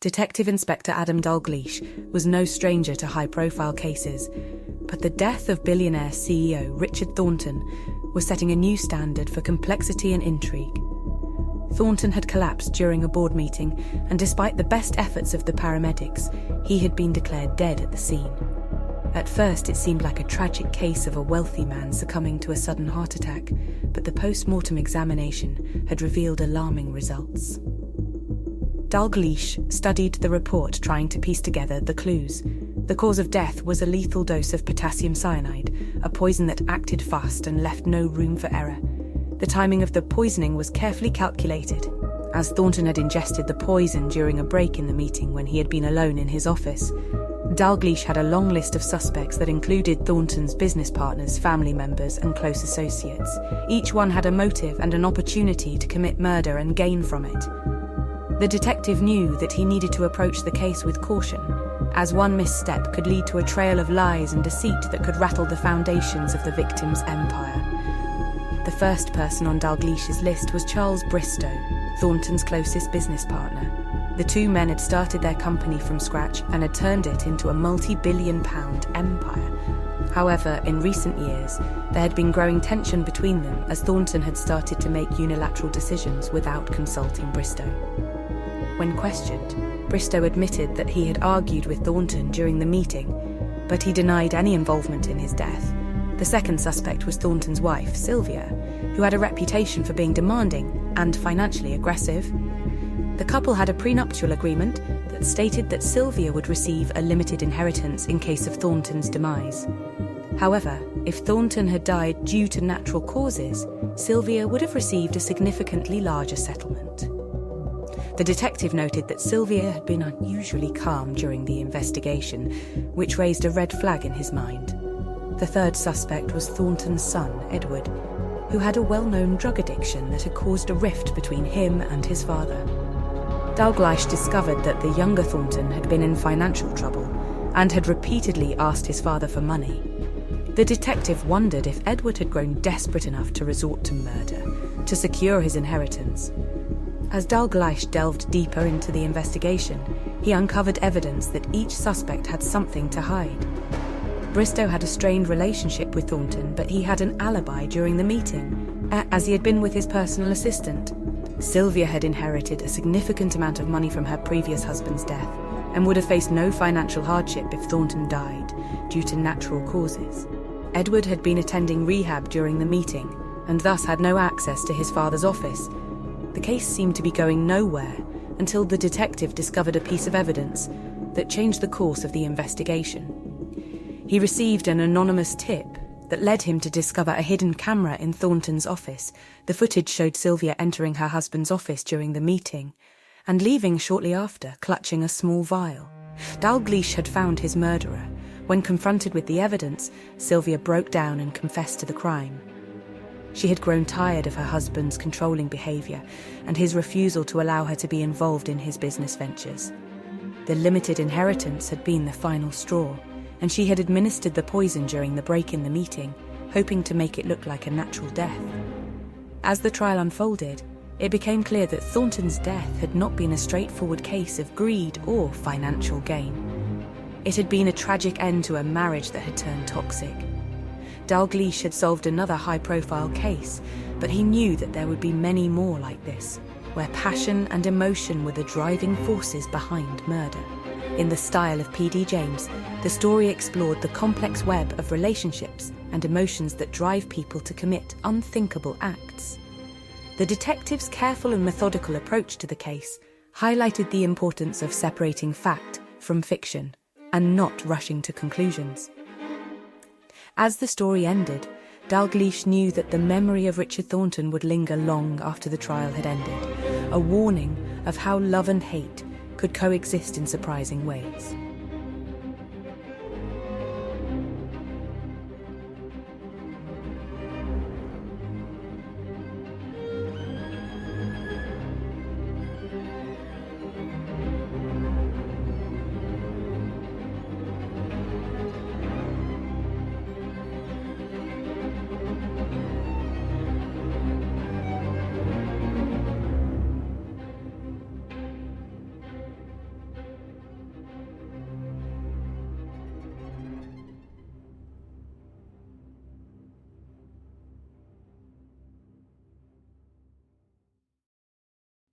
Detective Inspector Adam Dalgleish was no stranger to high-profile cases, but the death of billionaire CEO Richard Thornton was setting a new standard for complexity and intrigue. Thornton had collapsed during a board meeting, and despite the best efforts of the paramedics, he had been declared dead at the scene. At first, it seemed like a tragic case of a wealthy man succumbing to a sudden heart attack, but the post-mortem examination had revealed alarming results. Dalgleish studied the report, trying to piece together the clues. The cause of death was a lethal dose of potassium cyanide, a poison that acted fast and left no room for error. The timing of the poisoning was carefully calculated, as Thornton had ingested the poison during a break in the meeting when he had been alone in his office. Dalgleish had a long list of suspects that included Thornton's business partners, family members, and close associates. Each one had a motive and an opportunity to commit murder and gain from it. The detective knew that he needed to approach the case with caution, as one misstep could lead to a trail of lies and deceit that could rattle the foundations of the victim's empire. The first person on Dalgleish's list was Charles Bristow, Thornton's closest business partner. The two men had started their company from scratch and had turned it into a multi-billion-pound empire. However, in recent years, there had been growing tension between them as Thornton had started to make unilateral decisions without consulting Bristow. When questioned, Bristow admitted that he had argued with Thornton during the meeting, but he denied any involvement in his death. The second suspect was Thornton's wife, Sylvia, who had a reputation for being demanding and financially aggressive. The couple had a prenuptial agreement that stated that Sylvia would receive a limited inheritance in case of Thornton's demise. However, if Thornton had died due to natural causes, Sylvia would have received a significantly larger settlement. The detective noted that Sylvia had been unusually calm during the investigation, which raised a red flag in his mind. The third suspect was Thornton's son, Edward, who had a well-known drug addiction that had caused a rift between him and his father. Dalgleish discovered that the younger Thornton had been in financial trouble and had repeatedly asked his father for money. The detective wondered if Edward had grown desperate enough to resort to murder to secure his inheritance. As Dalgleish delved deeper into the investigation, he uncovered evidence that each suspect had something to hide. Bristow had a strained relationship with Thornton, but he had an alibi during the meeting, as he had been with his personal assistant. Sylvia had inherited a significant amount of money from her previous husband's death and would have faced no financial hardship if Thornton died due to natural causes. Edward had been attending rehab during the meeting and thus had no access to his father's office. The case seemed to be going nowhere until the detective discovered a piece of evidence that changed the course of the investigation. He received an anonymous tip that led him to discover a hidden camera in Thornton's office. The footage showed Sylvia entering her husband's office during the meeting and leaving shortly after, clutching a small vial. Dalgleish had found his murderer. When confronted with the evidence, Sylvia broke down and confessed to the crime. She had grown tired of her husband's controlling behaviour and his refusal to allow her to be involved in his business ventures. The limited inheritance had been the final straw, and she had administered the poison during the break in the meeting, hoping to make it look like a natural death. As the trial unfolded, it became clear that Thornton's death had not been a straightforward case of greed or financial gain. It had been a tragic end to a marriage that had turned toxic. Dalgleish had solved another high-profile case, but he knew that there would be many more like this, where passion and emotion were the driving forces behind murder. In the style of P.D. James, the story explored the complex web of relationships and emotions that drive people to commit unthinkable acts. The detective's careful and methodical approach to the case highlighted the importance of separating fact from fiction and not rushing to conclusions. As the story ended, Dalgleish knew that the memory of Richard Thornton would linger long after the trial had ended, a warning of how love and hate could coexist in surprising ways.